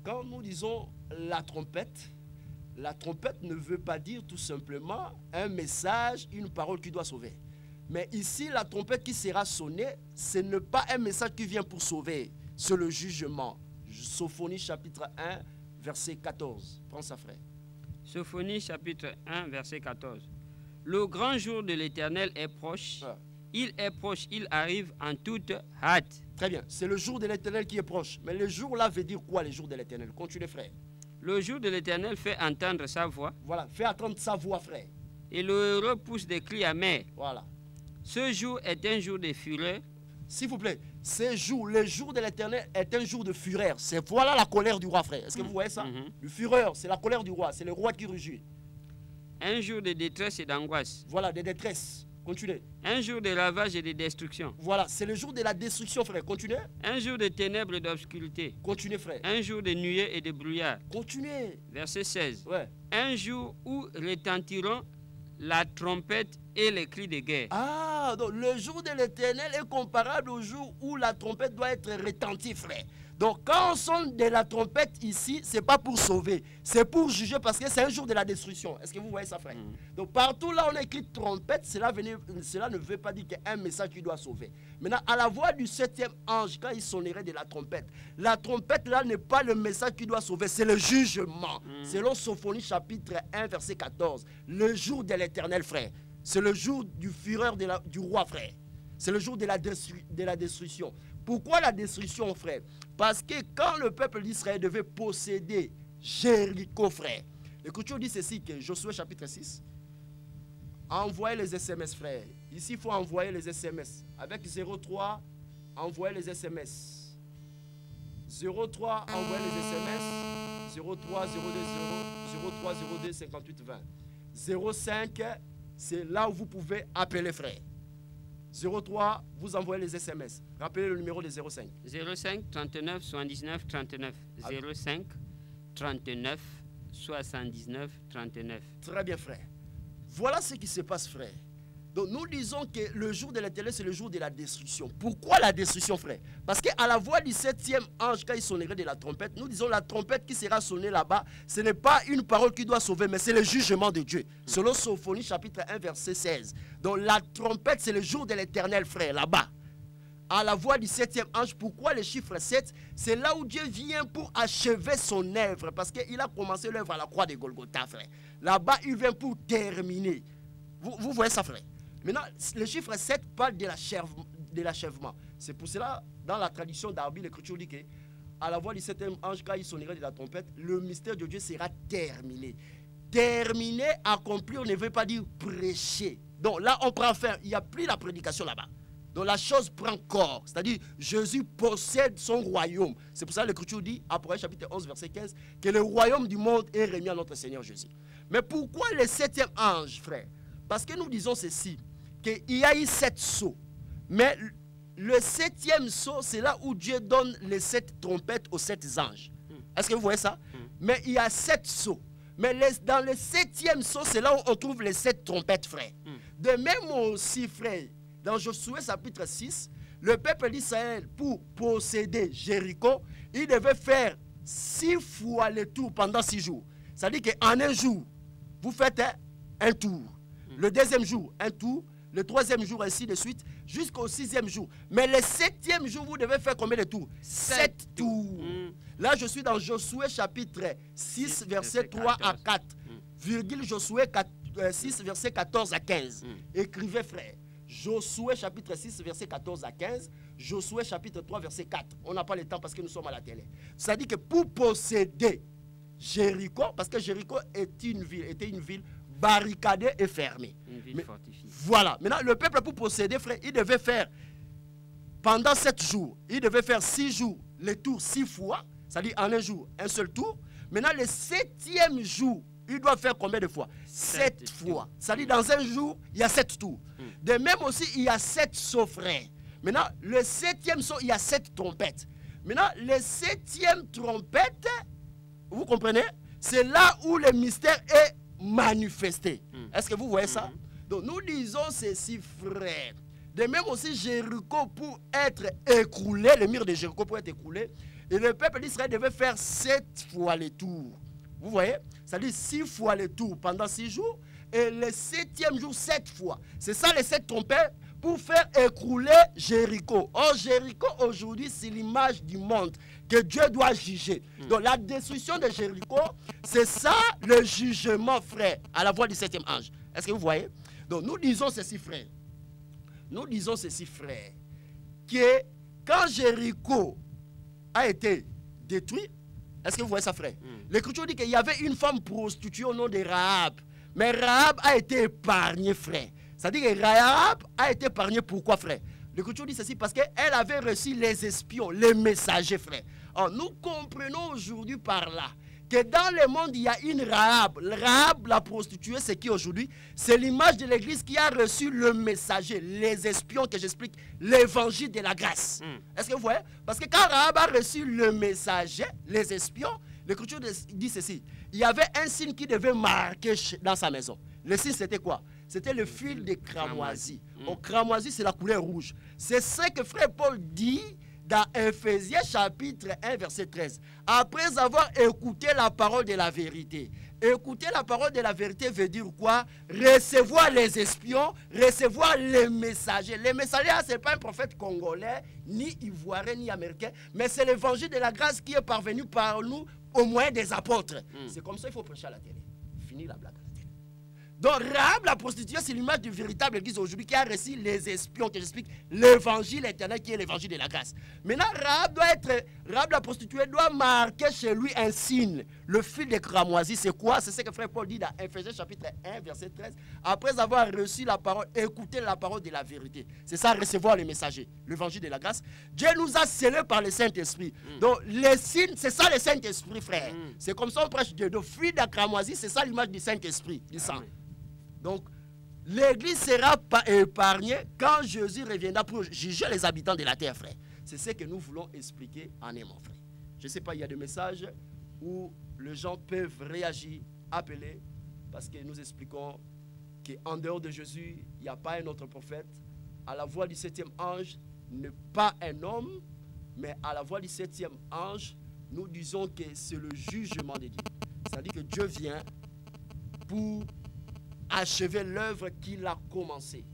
quand nous disons la trompette ne veut pas dire tout simplement un message, une parole qui doit sauver. Mais ici, la trompette qui sera sonnée, ce n'est pas un message qui vient pour sauver, c'est le jugement. Sophonie chapitre 1, verset 14. Prends ça, frère. Sophonie chapitre 1, verset 14. Le grand jour de l'Éternel est proche. Ah. Il est proche, il arrive en toute hâte. Très bien, c'est le jour de l'Éternel qui est proche. Mais le jour là veut dire quoi, le jour de l'Éternel? Continue, frère. Le jour de l'Éternel fait entendre sa voix. Voilà, fais entendre sa voix, frère. Et le heureux pousse des cris amers. Voilà. Ce jour est un jour de fureur. S'il vous plaît, le jour de l'Éternel est un jour de fureur. C'est voilà la colère du roi, frère. Est-ce que vous voyez ça? Le fureur, c'est la colère du roi. C'est le roi qui rugit. Un jour de détresse et d'angoisse. Voilà, de détresse. Continuez. Un jour de ravage et de destruction. Voilà, c'est le jour de la destruction, frère. Continuez. Un jour de ténèbres et d'obscurité. Continuez, frère. Un jour de nuée et de brouillard. Continuez. Verset 16. Ouais. Un jour où retentiront la trompette et les cris de guerre. Ah, donc le jour de l'Éternel est comparable au jour où la trompette doit être retentie, frère. Donc quand on sonne de la trompette ici, ce n'est pas pour sauver, c'est pour juger parce que c'est un jour de la destruction. Est-ce que vous voyez ça, frère? Donc partout là on a écrit trompette, cela ne veut pas dire qu'il y a un message qui doit sauver. Maintenant, à la voix du 7e ange, quand il sonnerait de la trompette là n'est pas le message qui doit sauver, c'est le jugement. Selon Sophonie chapitre 1, verset 14, le jour de l'Éternel, frère. C'est le jour du fureur du roi, frère. C'est le jour de la destruction. Pourquoi la destruction, frère? Parce que quand le peuple d'Israël devait posséder Jéricho, frère, l'Écriture dit ceci, que Josué chapitre 6, envoyez les SMS, frère. Ici, il faut envoyer les SMS. Avec 03, envoyez les SMS. 03, envoyez les SMS. 03 020 03 02 58 20. 05, c'est là où vous pouvez appeler, frère. 03, vous envoyez les SMS. Rappelez le numéro de 05. 05 39 79 39. 05 39 79 39. Très bien, frère. Voilà ce qui se passe, frère. Donc nous disons que le jour de l'Éternel, c'est le jour de la destruction. Pourquoi la destruction, frère? Parce qu'à la voix du 7e ange, quand il sonnerait de la trompette, nous disons la trompette qui sera sonnée là-bas, ce n'est pas une parole qui doit sauver, mais c'est le jugement de Dieu. Selon Sophonie chapitre 1, verset 16. Donc la trompette, c'est le jour de l'Éternel, frère, là-bas. À la voix du 7e ange, pourquoi le chiffre 7? C'est là où Dieu vient pour achever son œuvre, parce qu'il a commencé l'œuvre à la croix de Golgotha, frère. Là-bas, il vient pour terminer. Vous voyez ça, frère? Maintenant, le chiffre 7 parle de l'achèvement. C'est pour cela, dans la tradition d'Arbi, l'Écriture dit que à la voix du 7e ange, quand il sonnerait de la trompette, le mystère de Dieu sera terminé. Terminé, accomplir ne veut pas dire prêcher. Donc là, on prend fin. Il n'y a plus la prédication là-bas. Donc la chose prend corps. C'est-à-dire, Jésus possède son royaume. C'est pour ça que l'Écriture dit, Apocalypse chapitre 11, verset 15, que le royaume du monde est remis à notre Seigneur Jésus. Mais pourquoi le 7e ange, frère? Parce que nous disons ceci, qu'il y a eu 7 sceaux. Mais le 7e sceau, c'est là où Dieu donne les 7 trompettes aux 7 anges. Est-ce que vous voyez ça? Mais il y a 7 sceaux. Mais dans le 7e sceau, c'est là où on trouve les 7 trompettes, frère. De même aussi, frère, dans Josué chapitre 6, le peuple d'Israël, pour posséder Jéricho, il devait faire 6 fois le tour pendant 6 jours. C'est-à-dire qu'en un jour, vous faites un tour. Le 2e jour, un tour. Le 3e jour, ainsi de suite, jusqu'au 6e jour. Mais le 7e jour, vous devez faire combien de tours? 7 tours. Là, je suis dans Josué chapitre 6, verset 3 à 4. Virgule Josué 6, verset 14 à 15. Écrivez, frère. Josué chapitre 6, verset 14 à 15. Josué chapitre 3, verset 4. On n'a pas le temps parce que nous sommes à la télé. Ça dit que pour posséder Jéricho, parce que Jéricho était une ville barricadée et fermée. Une ville fortifiée. Voilà. Maintenant, le peuple, pour posséder, frère, il devait faire, pendant 7 jours, il devait faire 6 jours, les tours 6 fois, c'est-à-dire en un jour, un seul tour. Maintenant, le 7e jour, il doit faire combien de fois? 7 fois. C'est-à-dire, dans un jour, il y a 7 tours. De même aussi, il y a 7 sauts, frère. Maintenant, le 7e saut, il y a 7 trompettes. Maintenant, le 7e trompette, vous comprenez? C'est là où le mystère est manifesté. Est-ce que vous voyez ça? Donc nous disons ceci, frère. De même aussi Jéricho, pour être écroulé, le mur de Jéricho pour être écroulé, Et le peuple d'Israël devait faire 7 fois le tour. Vous voyez? C'est-à-dire 6 fois le tour pendant 6 jours. Et le 7e jour, 7 fois. C'est ça les 7 trompettes pour faire écrouler Jéricho. Or, Jéricho aujourd'hui, c'est l'image du monde que Dieu doit juger. Donc la destruction de Jéricho, c'est ça le jugement, frère, à la voix du 7e ange. Est-ce que vous voyez? Donc nous disons ceci, frère. Nous disons ceci, frère, que quand Jéricho a été détruit, est-ce que vous voyez ça, frère? L'Écriture dit qu'il y avait une femme prostituée au nom de Rahab. Mais Rahab a été épargnée, frère. C'est-à-dire que Rahab a été épargnée. Pourquoi, frère? L'Écriture dit ceci parce qu'elle avait reçu les espions, les messagers, frère. Alors, nous comprenons aujourd'hui par là que dans le monde, il y a une Rahab. Rahab, la prostituée, c'est qui aujourd'hui? C'est l'image de l'Église qui a reçu le messager, les espions que j'explique, l'évangile de la grâce. Est-ce que vous voyez? Parce que quand Rahab a reçu le messager, les espions, l'Écriture dit ceci. Il y avait un signe qui devait marquer dans sa maison. Le signe, c'était quoi? C'était le fil de cramoisie. Au cramoisie, c'est la couleur rouge. C'est ce que frère Paul dit dans Ephésiens chapitre 1, verset 13. Après avoir écouté la parole de la vérité. Écouter la parole de la vérité veut dire quoi? Recevoir les espions, recevoir les messagers. Les messagers, ce n'est pas un prophète congolais, ni ivoirien, ni américain, mais c'est l'évangile de la grâce qui est parvenu par nous au moyen des apôtres. C'est comme ça qu'il faut prêcher à la télé. Fini la blague. Donc Rahab, la prostituée, c'est l'image du véritable église aujourd'hui qui a reçu les espions, que j'explique, l'évangile éternel qui est l'évangile de la grâce. Maintenant, Rahab la prostituée doit marquer chez lui un signe. Le fil de cramoisie, c'est quoi? C'est ce que frère Paul dit dans Ephésiens chapitre 1, verset 13. Après avoir reçu la parole, écouté la parole de la vérité. C'est ça, recevoir les messagers, l'évangile de la grâce. Dieu nous a scellés par le Saint-Esprit. Donc les signes, c'est ça le Saint-Esprit, frère. C'est comme ça on prêche Dieu. Donc fil de cramoisie, c'est ça l'image du Saint-Esprit, du sang. Donc, l'église sera épargnée quand Jésus reviendra pour juger les habitants de la terre, frère. C'est ce que nous voulons expliquer en aimant, frère. Je ne sais pas, il y a des messages où les gens peuvent réagir, appeler, parce que nous expliquons qu'en dehors de Jésus, il n'y a pas un autre prophète. À la voix du 7e ange, n'est pas un homme, mais à la voix du 7e ange, nous disons que c'est le jugement de Dieu. C'est-à-dire que Dieu vient pour achever l'œuvre qu'il a commencée.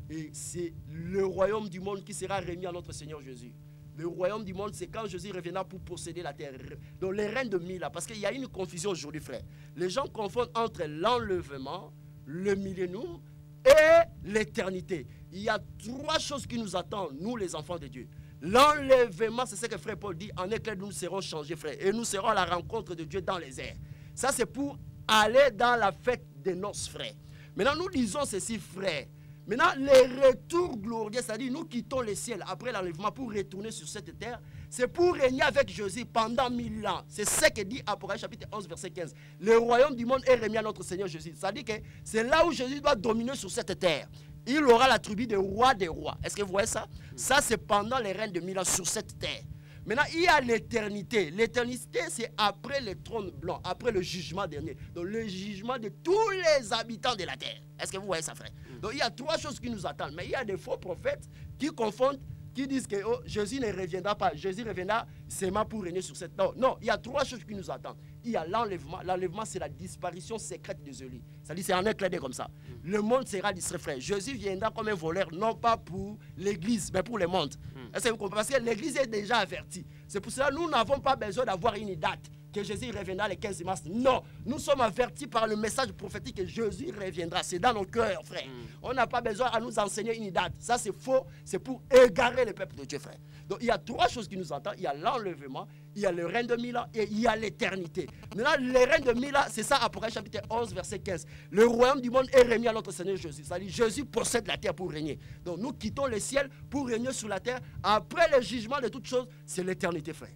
Et c'est le royaume du monde qui sera remis à notre Seigneur Jésus. Le royaume du monde, c'est quand Jésus reviendra pour posséder la terre. Donc les reines de Mila, parce qu'il y a une confusion aujourd'hui, frère. Les gens confondent entre l'enlèvement, le millénium et l'éternité. Il y a 3 choses qui nous attendent, nous les enfants de Dieu. L'enlèvement, c'est ce que frère Paul dit, en éclair nous serons changés, frère. Et nous serons à la rencontre de Dieu dans les airs. Ça, c'est pour aller dans la fête des noces, frère. Maintenant, nous disons ceci, frère. Maintenant, les retours glorieux, c'est-à-dire nous quittons le ciel après l'enlèvement pour retourner sur cette terre, c'est pour régner avec Jésus pendant 1000 ans. C'est ce que dit Apocalypse chapitre 11, verset 15. Le royaume du monde est remis à notre Seigneur Jésus. C'est-à-dire que c'est là où Jésus doit dominer sur cette terre. Il aura la tribu des rois des rois. Est-ce que vous voyez ça? Ça, c'est pendant les règnes de 1000 ans sur cette terre. Maintenant, il y a l'éternité. L'éternité, c'est après le trône blanc, après le jugement dernier. Donc, le jugement de tous les habitants de la terre. Est-ce que vous voyez ça, frère? Donc, il y a 3 choses qui nous attendent. Mais il y a des faux prophètes qui confondent, qui disent que oh, Jésus ne reviendra pas. Jésus reviendra seulement pour régner sur cette terre. Non, il y a 3 choses qui nous attendent. Il y a l'enlèvement. L'enlèvement, c'est la disparition secrète de Jésus. C'est-à-dire, c'est en un clin d'œil comme ça. Le monde sera distrait, frère. Jésus viendra comme un voleur, non pas pour l'église, mais pour le monde. Est-ce que vous comprenez? Parce que l'église est déjà avertie. C'est pour cela que nous n'avons pas besoin d'avoir une date que Jésus reviendra le 15 mars. Non, nous sommes avertis par le message prophétique que Jésus reviendra. C'est dans nos cœurs, frère. On n'a pas besoin à nous enseigner une date. Ça, c'est faux. C'est pour égarer le peuple de Dieu, frère. Donc, il y a 3 choses qui nous attendent. Il y a l'enlèvement, il y a le règne de 1000 ans et il y a l'éternité. Maintenant, le règne de 1000 ans, c'est ça, Apocalypse chapitre 11, verset 15. Le royaume du monde est remis à notre Seigneur Jésus. C'est-à-dire, Jésus possède la terre pour régner. Donc, nous quittons le ciel pour régner sur la terre. Après le jugement de toutes choses, c'est l'éternité, frère.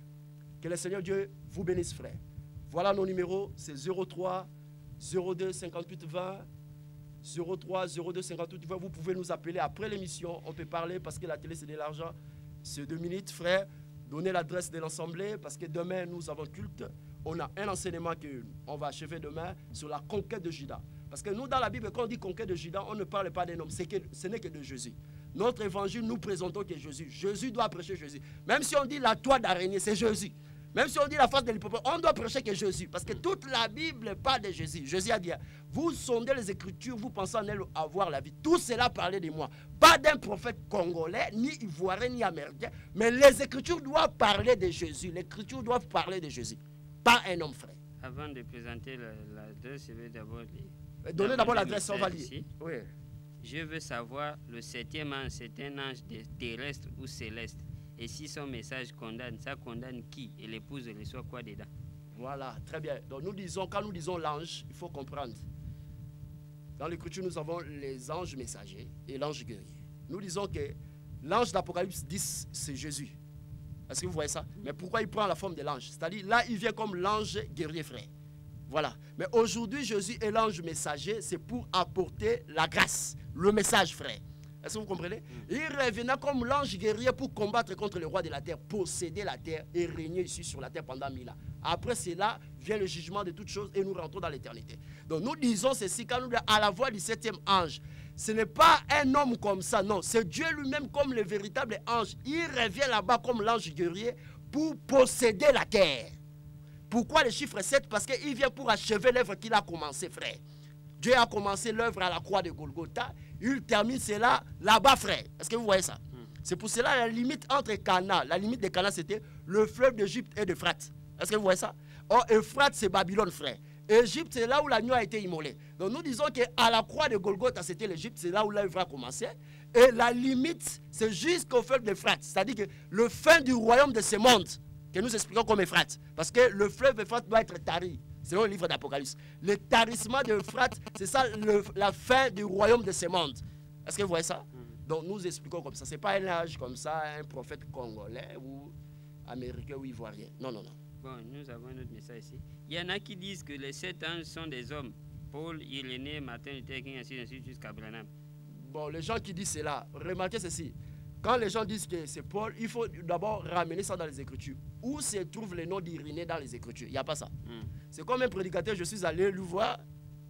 Que le Seigneur Dieu vous bénisse, frère. Voilà nos numéros, c'est 03 02 58 20 03 02 58 20. Vous pouvez nous appeler après l'émission, on peut parler parce que la télé c'est de l'argent. C'est 2 minutes, frère. Donnez l'adresse de l'assemblée parce que demain nous avons culte. On a un enseignement qu'on va achever demain sur la conquête de Juda. Parce que nous dans la Bible, quand on dit conquête de Juda, on ne parle pas d'un homme, ce n'est que de Jésus. Notre évangile, nous présentons que Jésus. Jésus doit prêcher Jésus. Même si on dit la toile d'araignée, c'est Jésus. Même si on dit la face de l'hippopotame, on doit prêcher que Jésus. Parce que toute la Bible parle de Jésus. Jésus a dit, vous sondez les Écritures, vous pensez en elles avoir la vie. Tout cela parlait de moi. Pas d'un prophète congolais, ni ivoirien, ni américain. Mais les Écritures doivent parler de Jésus. Les Écritures doivent parler de Jésus. Pas un homme frère. Avant de présenter l'adresse, je vais d'abord lire. Donnez d'abord l'adresse, on va lire. Oui. Je veux savoir, le 7e ange, c'est un ange terrestre ou céleste. Et si son message condamne, ça condamne qui? Et l'épouse reçoit quoi dedans? Voilà, très bien. Donc nous disons, quand nous disons l'ange, il faut comprendre. Dans l'Écriture, nous avons les anges messagers et l'ange guerrier. Nous disons que l'ange d'Apocalypse 10, c'est Jésus. Est-ce que vous voyez ça? Mais pourquoi il prend la forme de l'ange? C'est-à-dire, là, il vient comme l'ange guerrier, frère. Voilà. Mais aujourd'hui, Jésus est l'ange messager, c'est pour apporter la grâce, le message, frère. Est-ce que vous comprenez? Il reviendra comme l'ange guerrier pour combattre contre le roi de la terre, posséder la terre et régner ici sur la terre pendant 1000 ans. Après cela, vient le jugement de toutes choses et nous rentrons dans l'éternité. Donc nous disons ceci, quand nous disons à la voix du 7e ange, ce n'est pas un homme comme ça, non. C'est Dieu lui-même comme le véritable ange. Il revient là-bas comme l'ange guerrier pour posséder la terre. Pourquoi le chiffre 7? Parce qu'il vient pour achever l'œuvre qu'il a commencé, frère. Dieu a commencé l'œuvre à la croix de Golgotha. Il termine cela là-bas, frère. Est-ce que vous voyez ça? C'est pour cela la limite entre Cana, la limite de Cana, c'était le fleuve d'Égypte et d'Euphrate. Est-ce que vous voyez ça? Or, Euphrate, c'est Babylone, frère. Égypte, c'est là où l'agneau a été immolé. Donc, nous disons qu'à la croix de Golgotha, c'était l'Égypte, c'est là où l'œuvre a commencé. Et la limite, c'est jusqu'au fleuve d'Euphrate. C'est-à-dire que le fin du royaume de ce monde, que nous expliquons comme Euphrate. Parce que le fleuve Euphrate doit être tari. Selon le livre d'Apocalypse. Le tarissement de Euphrate, c'est ça la fin du royaume de ce monde. Est-ce que vous voyez ça? Donc nous expliquons comme ça. Ce n'est pas un âge comme ça, un prophète congolais ou américain ou ivoirien. Non, non, non. Bon, nous avons un autre message ici. Il y en a qui disent que les 7 anges sont des hommes. Paul, Irénée, Martin Luther King, ainsi de suite jusqu'à Branham. Bon, les gens qui disent cela, remarquez ceci. Quand les gens disent que c'est Paul, il faut d'abord ramener ça dans les Écritures. Où se trouve le nom d'Irénée dans les Écritures? Il n'y a pas ça. C'est comme un prédicateur, je suis allé lui voir,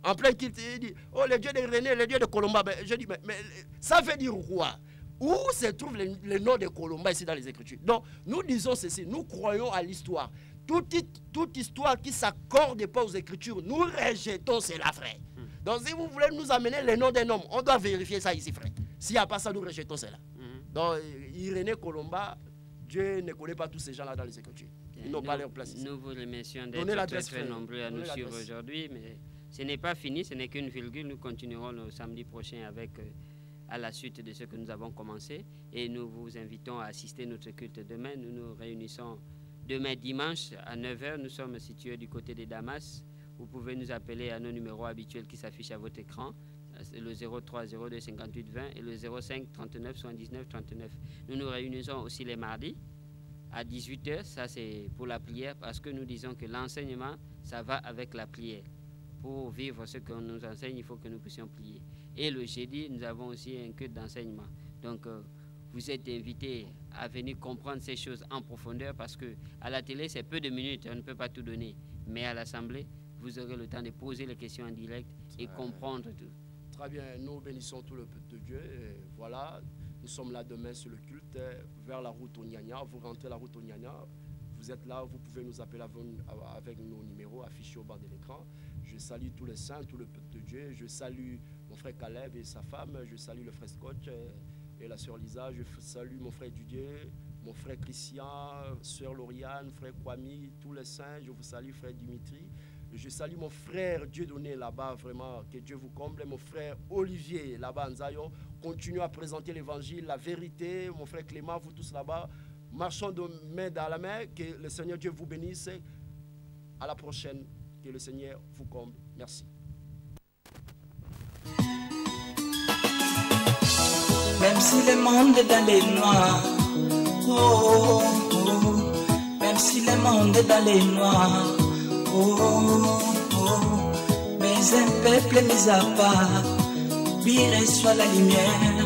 en plein culte, il dit, oh, le Dieu d'Irénée, le Dieu de Colomba. Ben, je dis, mais ça veut dire quoi? Où se trouve le nom de Colomba ici dans les Écritures? Donc, nous disons ceci, nous croyons à l'histoire. Toute histoire qui ne s'accorde pas aux Écritures, nous rejetons cela, frère. Donc, si vous voulez nous amener le nom d'un homme, on doit vérifier ça ici, frère. S'il n'y a pas ça, nous rejetons cela. Donc, Irénée, Colomba, Dieu ne connaît pas tous ces gens-là dans les Écritures. Ils n'ont pas leur place ici. Nous vous remercions d'être très nombreux à nous suivre aujourd'hui, mais ce n'est pas fini, ce n'est qu'une virgule. Nous continuerons le samedi prochain avec, à la suite de ce que nous avons commencé. Et nous vous invitons à assister à notre culte demain. Nous nous réunissons demain dimanche à 9h. Nous sommes situés du côté de Damas. Vous pouvez nous appeler à nos numéros habituels qui s'affichent à votre écran. Le 03 02 58 20 et le 05 39 79 39. Nous nous réunissons aussi les mardis à 18h. Ça, c'est pour la prière parce que nous disons que l'enseignement, ça va avec la prière. Pour vivre ce qu'on nous enseigne, il faut que nous puissions prier. Et le jeudi, nous avons aussi un culte d'enseignement. Donc, vous êtes invités à venir comprendre ces choses en profondeur parce que à la télé, c'est peu de minutes, on ne peut pas tout donner. Mais à l'Assemblée, vous aurez le temps de poser les questions en direct et comprendre tout. Très bien, nous bénissons tout le peuple de Dieu. Et voilà, nous sommes là demain sur le culte vers la route au Nyanya. Vous rentrez la route au Nyanya, vous êtes là, vous pouvez nous appeler avec nos numéros affichés au bas de l'écran. Je salue tous les saints, tout le peuple de Dieu. Je salue mon frère Caleb et sa femme. Je salue le frère Scott et la sœur Lisa. Je salue mon frère Didier, mon frère Christian, sœur Lauriane, frère Kwame, tous les saints. Je vous salue, frère Dimitri. Je salue mon frère Dieudonné là-bas, vraiment, que Dieu vous comble. Mon frère Olivier là-bas en Zayon, continue à présenter l'évangile, la vérité. Mon frère Clément, vous tous là-bas, marchons de main dans la main. Que le Seigneur Dieu vous bénisse. À la prochaine. Que le Seigneur vous comble. Merci. Même si le monde est dans les noirs, oh, oh, oh. Même si le monde est dans les noirs, oh, oh, mais un peuple mis à part, lui reçoit la lumière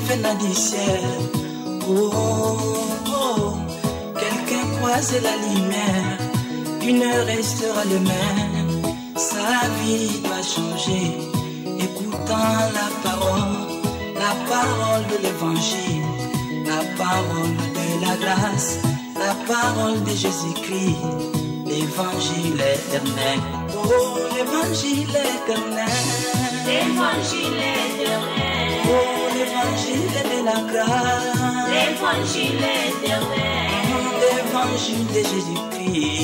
venant du ciel. Oh, oh, quelqu'un croise la lumière, une heure restera le même, sa vie doit changer, écoutant la parole la parole de l'évangile, la parole de la grâce, la parole de Jésus-Christ, l'évangile éternel. Oh, l'évangile éternel. L'évangile éternel. Oh, l'évangile de la grâce. L'évangile éternel. L'évangile de Jésus-Christ.